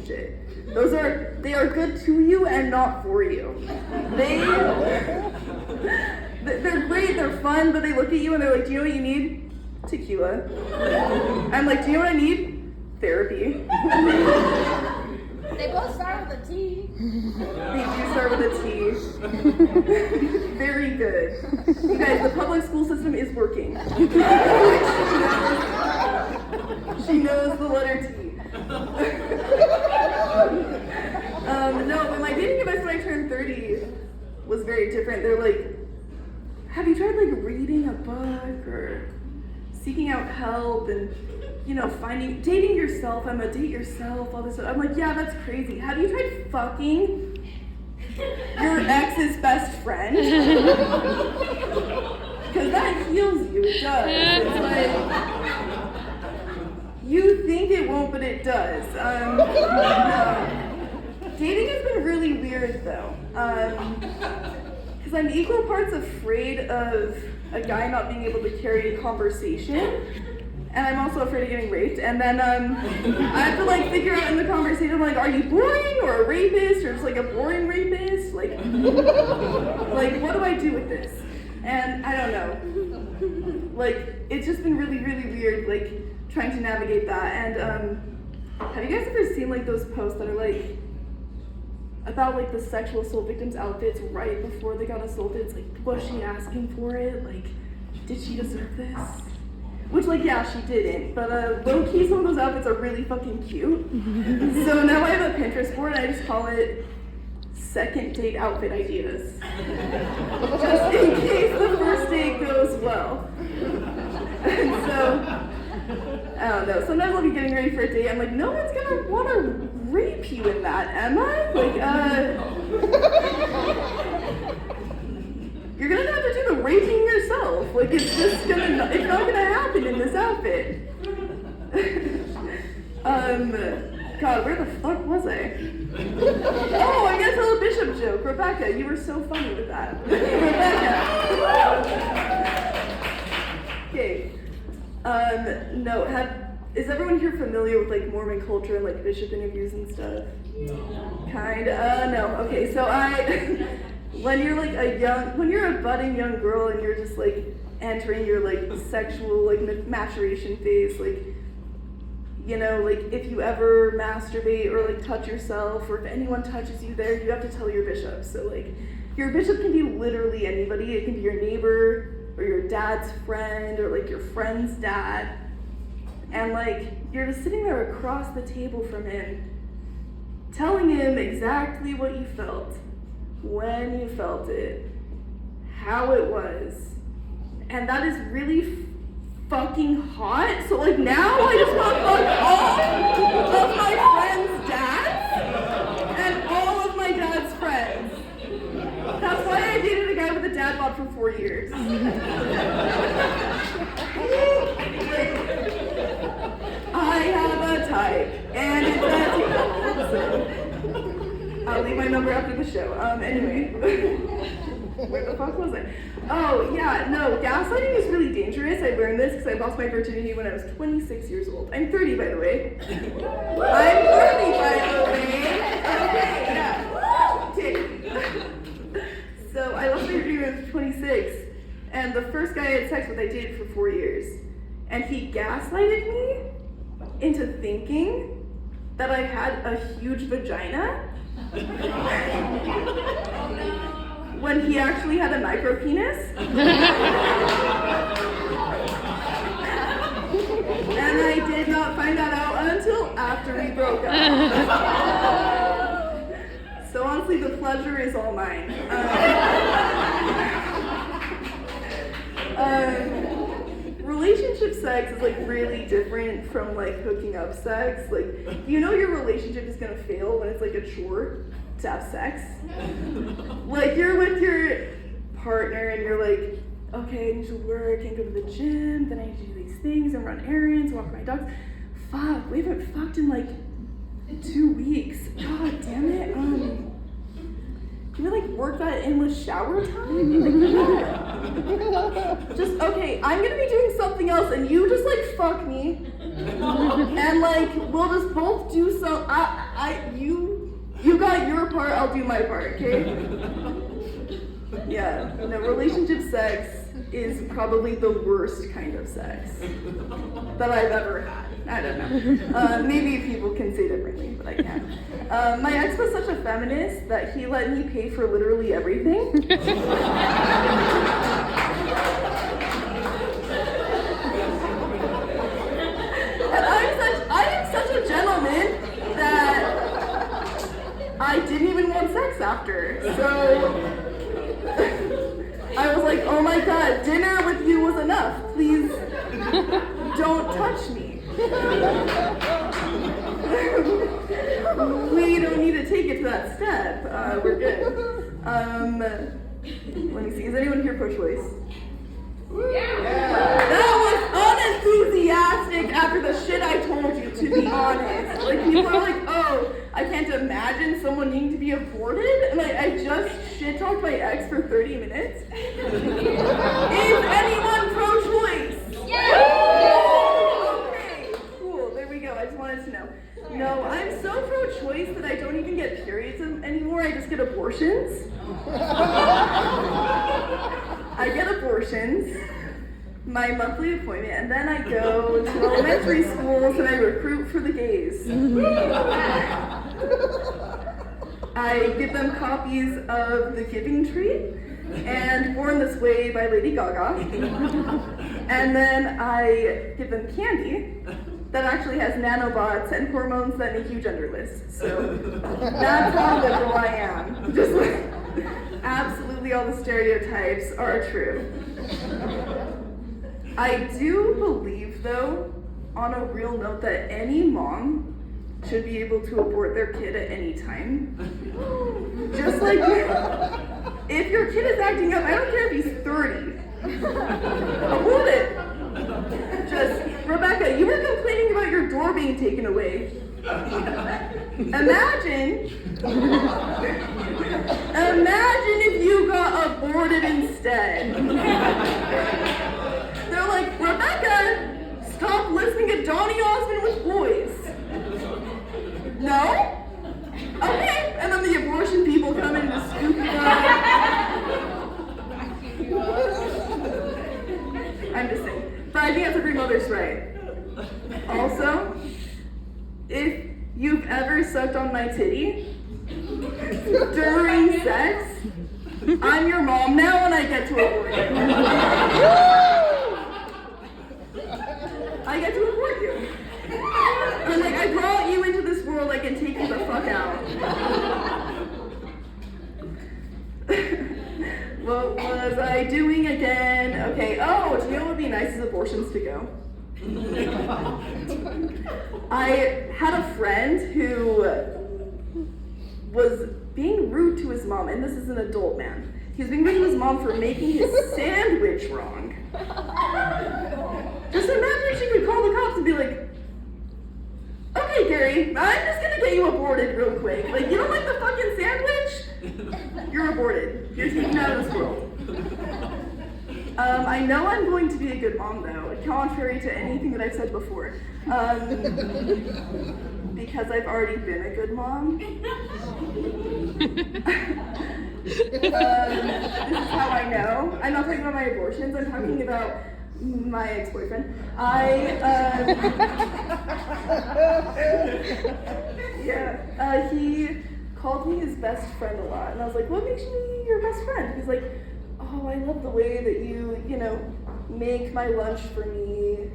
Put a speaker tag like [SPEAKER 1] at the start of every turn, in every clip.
[SPEAKER 1] shit. They are good to you and not for you. They're great, they're fun, but they look at you and they're like, do you know what you need? Tequila. I'm like, do you know what I need? Therapy.
[SPEAKER 2] They both start with a T.
[SPEAKER 1] They do start with a T. Very good. You guys, the public school system is working. She knows the letter T. No, but my dating advice when I turned 30 was very different. They're like, have you tried like reading a book or seeking out help and, you know, dating yourself? I'm a date yourself, all this stuff. I'm like, yeah, that's crazy. Have you tried fucking your ex's best friend? Because that heals you, it does. It's like, you think it won't, but it does. No. Dating has been really weird though. Because I'm equal parts afraid of a guy not being able to carry a conversation, and I'm also afraid of getting raped. And then I have to like figure out in the conversation, like, are you boring or a rapist or just like a boring rapist? Like what do I do with this? And I don't know. Like, it's just been really, really weird, like trying to navigate that. And have you guys ever seen like those posts that are like about like the sexual assault victims' outfits right before they got assaulted? It's like, was she asking for it? Like, did she deserve this? Which, like, yeah, she didn't, but low-key, some of those outfits are really fucking cute. So now I have a Pinterest board, and I just call it second date outfit ideas. Just in case the first date goes well. And so, I don't know, sometimes I'll be getting ready for a date, I'm like, no one's gonna wanna rape you in that, am I? Like, you're gonna have to do the raping yourself. Like, it's not gonna happen in this outfit. God, where the fuck was I? Oh, I guess a little Bishop joke. Rebecca, you were so funny with that. Rebecca. Okay. No, is everyone here familiar with like Mormon culture and like bishop interviews and stuff? No. Kinda? No. Okay, so when you're a budding young girl and you're just like entering your like sexual like maturation phase, like, you know, like if you ever masturbate or like touch yourself or if anyone touches you there, you have to tell your bishop. So like your bishop can be literally anybody. It can be your neighbor or your dad's friend or like your friend's dad. And like you're just sitting there across the table from him, telling him exactly what you felt, when you felt it, how it was. And that is really fucking hot. So like now I just want to fuck all of my friends' dads and all of my dad's friends. That's why I dated a guy with a dad bod for 4 years. I have a type, and it's a table. I'll leave my number after the show. Anyway. Where the fuck was I? Oh, yeah, no, gaslighting is really dangerous. I learned this because I lost my virginity when I was 26 years old. I'm 30, by the way. I'm 30, by the way. Okay, yeah. Okay. So I lost my virginity when I was 26, and the first guy I had sex with, I dated for 4 years. And he gaslighted me into thinking that I had a huge vagina. When he actually had a micro penis. And I did not find that out until after we broke up. So honestly, the pleasure is all mine. Relationship sex is like really different from like hooking up sex. Like, you know your relationship is gonna fail when it's like a chore to have sex. Like you're with your partner and you're like, okay, I need to work and go to the gym, then I need to do these things and run errands, walk my dogs. Fuck, we haven't fucked in like 2 weeks. God damn it. Can we like work that in with shower time? Like, yeah. Just, okay, I'm gonna be doing something else and you just like fuck me. And like, we'll just both do some, I'll do my part, okay? Yeah, no, relationship sex is probably the worst kind of sex that I've ever had. I don't know. Maybe people can say differently, but I can't. My ex was such a feminist that he let me pay for literally everything. And I am such a gentleman that I didn't even want sex after. So I was like, oh my god, dinner with you was enough. Please don't touch me. We don't need to take it to that step. We're good. Let me see. Is anyone here pro-choice? That was unenthusiastic after the shit I told you, to be honest. Like, people are like, oh, I can't imagine someone needing to be aborted. And I just shit talked my ex for 30 minutes. Is anyone pro-choice? Okay, cool. There we go. I just wanted to know. No, I'm so pro-choice that I don't even get periods anymore. I just get abortions. I get abortions, my monthly appointment, and then I go to elementary schools and I recruit for the gays. I give them copies of The Giving Tree and Born This Way by Lady Gaga. And then I give them candy that actually has nanobots and hormones that make you genderless. So that's how liberal I am. Just like, absolutely all the stereotypes are true. I do believe, though, on a real note, that any mom should be able to abort their kid at any time. Just like, if your kid is acting up, I don't care if he's 30. Abort it. Just, Rebecca, you were complaining about your door being taken away. Imagine if you got aborted instead. They're like, Rebecca, stop listening to Donny Osmond with boys. No? Okay, and then the abortion people come in and scoop you up. I'm just saying. But I think that's every mother's right. Also, if you've ever sucked on my titty during sex, I'm your mom now and I get to abort you. I get to abort you. And like, I brought you into this world, I can take you the fuck out. What was I doing again? Okay, oh, do you know what would be nice is abortions to go? I had a friend who was being rude to his mom, and this is an adult man. He was being rude to his mom for making his sandwich wrong. Just imagine if she could call the cops and be like, okay, Gary, I'm just gonna get you aborted real quick. Like, you don't like the fucking sandwich? You're aborted. You're taken out of this world. I know I'm going to be a good mom, though, contrary to anything that I've said before. Because I've already been a good mom. This is how I know. I'm not talking about my abortions, I'm talking about my ex-boyfriend. He called me his best friend a lot, and I was like, what makes me your best friend? He's like, oh, I love the way that you make my lunch for me,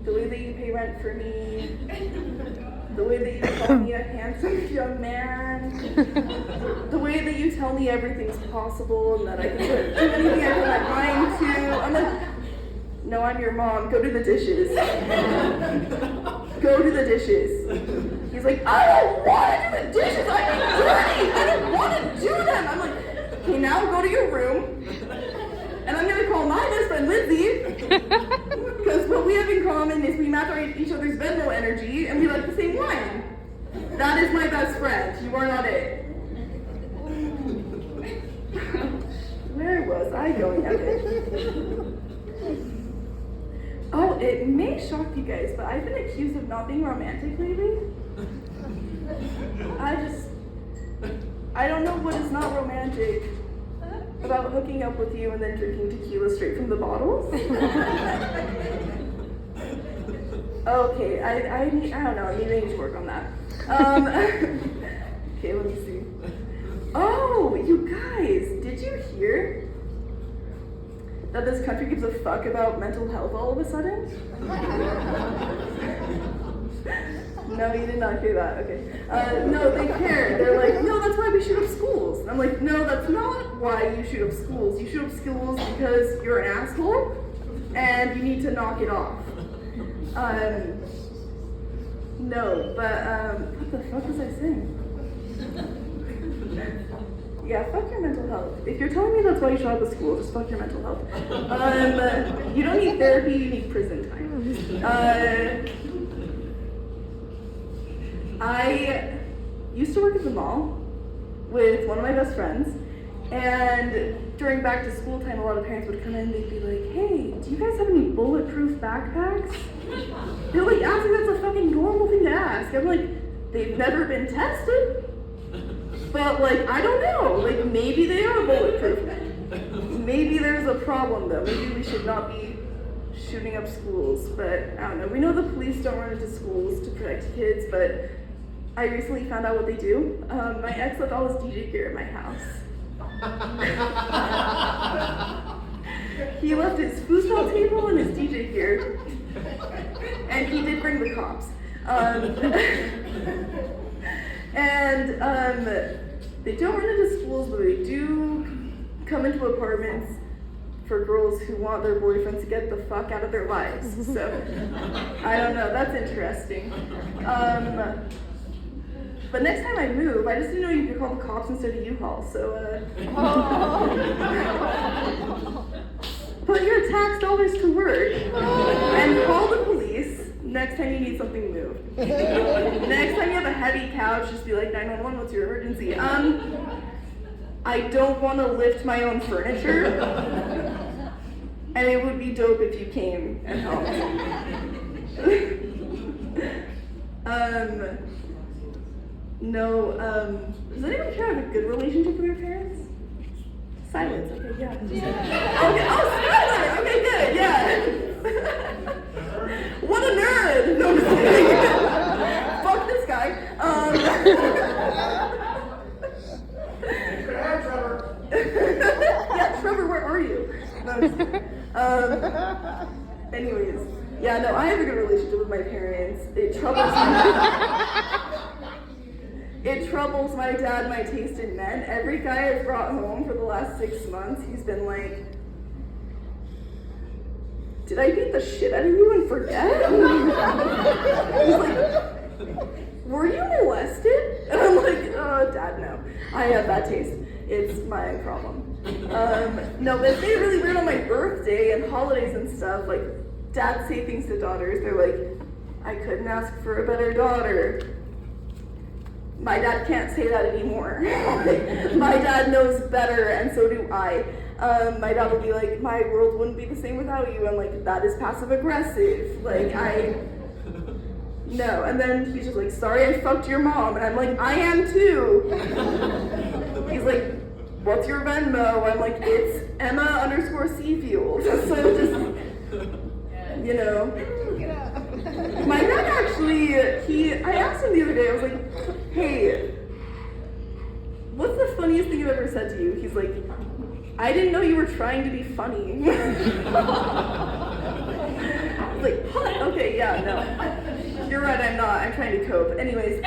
[SPEAKER 1] the way that you pay rent for me, the way that you call me a handsome young man, the way that you tell me everything's possible and that I can do anything I put my mind to. I'm like, no, I'm your mom. Go do the dishes. Go do the dishes. He's like, I don't want to do the dishes. I'm dirty. I don't want to do them. I'm like, okay, now go to your room. And I'm going to call my best friend Lindsay. Because what we have in common is we match each other's Venmo energy and we like the same wine. That is my best friend. You are not it. Where was I going? Okay. Oh, it may shock you guys, but I've been accused of not being romantic lately. I I don't know what is not romantic about hooking up with you and then drinking tequila straight from the bottles. Okay, I don't know, I need to work on that. Okay, let me see. Oh, you guys, did you hear that this country gives a fuck about mental health all of a sudden? No, you did not hear that, okay. No, they care. They're like, no, that's why we shoot up schools. And I'm like, no, that's not why you shoot up schools. You shoot up schools because you're an asshole and you need to knock it off. No, but, what the fuck was I saying? Yeah, fuck your mental health. If you're telling me that's why you shoot up a school, just fuck your mental health. You don't need therapy, you need prison time. I used to work at the mall with one of my best friends, and during back to school time, a lot of parents would come in and they'd be like, hey, do you guys have any bulletproof backpacks? They're like, asking that's a fucking normal thing to ask. I'm like, they've never been tested, but like, I don't know, like maybe they are bulletproof. Maybe there's a problem though. Maybe we should not be shooting up schools, but I don't know. We know the police don't run into schools to protect kids, but I recently found out what they do. My ex left all his DJ gear at my house. He left his foosball table and his DJ gear, and he did bring the cops. They don't run into schools, but they do come into apartments for girls who want their boyfriends to get the fuck out of their lives. So, I don't know, that's interesting. But next time I move, I just didn't know you could call the cops instead of U-Haul, so, put your tax dollars to work and call the police next time you need something moved. Next time you have a heavy couch, just be like, 911, what's your emergency? I don't want to lift my own furniture, and it would be dope if you came and helped. No, does anyone here have a good relationship with their parents? Silence, okay, yeah. Okay, oh, Skylar, okay, good, yeah. What a nerd! No, I'm just kidding. Fuck this guy. Yeah, Trevor, where are you? No, I'm just kidding. Anyways, yeah, no, I have a good relationship with my parents. It troubles my dad, my taste in men. Every guy I've brought home for the last 6 months, he's been like, did I beat the shit out of you and forget? He's like, were you molested? And I'm like, Dad, no. I have bad taste. It's my problem. No, but it's made it really weird on my birthday and holidays and stuff. Like, dads say things to daughters. They're like, I couldn't ask for a better daughter. My dad can't say that anymore. My dad knows better, and so do I. My dad will be like, my world wouldn't be the same without you, and like, that is passive aggressive. Like, no. And then he's just like, sorry I fucked your mom, and I'm like, I am too. He's like, what's your Venmo? I'm like, it's Emma_Seafield. So just, you know. My dad actually, I asked him the other day, I was like, hey, what's the funniest thing you've ever said to you? He's like, I didn't know you were trying to be funny. I was like, huh? Okay, yeah, no. You're right, I'm not. I'm trying to cope. Anyways,